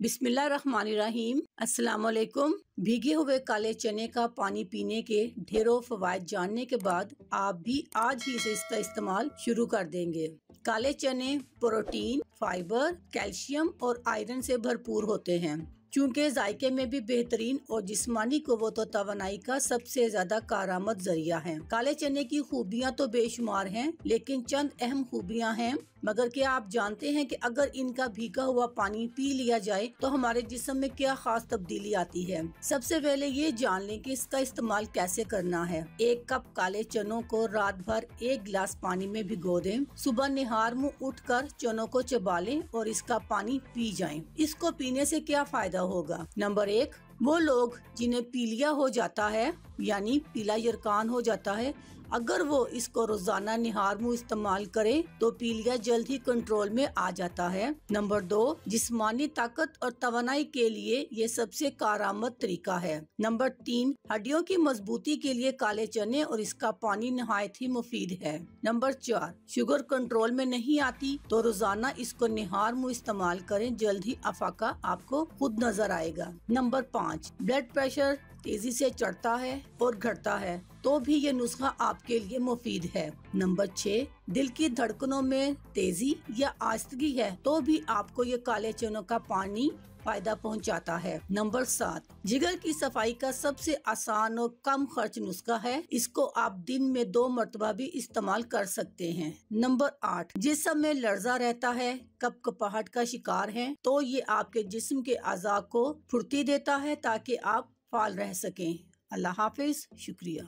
बिस्मिल्लाहिर्रहमानिर्रहीम। अस्सलाम वालेकुम। भीगे हुए काले चने का पानी पीने के ढेरों फवायद जानने के बाद आप भी आज ही से इसका इस्तेमाल शुरू कर देंगे। काले चने प्रोटीन, फाइबर, कैल्शियम और आयरन से भरपूर होते हैं। चूँकि जायके में भी बेहतरीन और जिस्मानी क़ुव्वत और तवानाई का सबसे ज्यादा कारआमद जरिया है। काले चने की खूबियाँ तो बेशुमार हैं, लेकिन चंद अहम खूबियाँ हैं। मगर क्या आप जानते हैं कि अगर इनका भीगा हुआ पानी पी लिया जाए तो हमारे जिस्म में क्या खास तब्दीली आती है। सबसे पहले ये जान लें कि इसका इस्तेमाल कैसे करना है। 1 कप काले चनों को रात भर 1 गिलास पानी में भिगो दें। सुबह निहार मुँह उठकर चनों को चबा लें और इसका पानी पी जाएं। इसको पीने से क्या फायदा होगा। नंबर 1, वो लोग जिन्हें पीलिया हो जाता है यानी पीला यरकान हो जाता है, अगर वो इसको रोजाना निहार मुँह इस्तेमाल करे तो पीलिया जल्द ही कंट्रोल में आ जाता है। नंबर 2, जिस्मानी ताकत और तवानाई के लिए ये सबसे कारआमद तरीका है। नंबर 3, हड्डियों की मजबूती के लिए काले चने और इसका पानी नहायत ही मुफीद है। नंबर 4, शुगर कंट्रोल में नहीं आती तो रोजाना इसको निहार मुँह इस्तेमाल करें, जल्द ही अफाका आपको खुद नजर आएगा। नंबर 5, ब्लड प्रेशर तेजी से चढ़ता है और घटता है तो भी ये नुस्खा आपके लिए मुफीद है। नंबर 6, दिल की धड़कनों में तेजी या आस्तगी है तो भी आपको ये काले चनों का पानी फायदा पहुंचाता है। नंबर 7, जिगर की सफाई का सबसे आसान और कम खर्च नुस्खा है। इसको आप दिन में 2 मरतबा भी इस्तेमाल कर सकते हैं। नंबर 8, जिस्म में लर्जा रहता है, कपकपाहट का शिकार हैं, तो ये आपके जिस्म के अज़ा को फुर्ती देता है ताकि आप फाल रह सकें। अल्लाह हाफिज, शुक्रिया।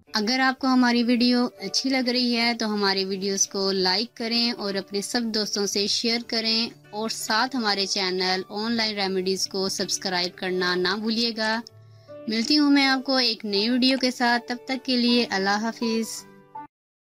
अगर आपको हमारी वीडियो अच्छी लग रही है तो हमारी वीडियोस को लाइक करें और अपने सब दोस्तों से शेयर करें और साथ हमारे चैनल ऑनलाइन रेमेडीज को सब्सक्राइब करना ना भूलिएगा। मिलती हूँ मैं आपको एक नई वीडियो के साथ, तब तक के लिए अल्लाह हाफिज।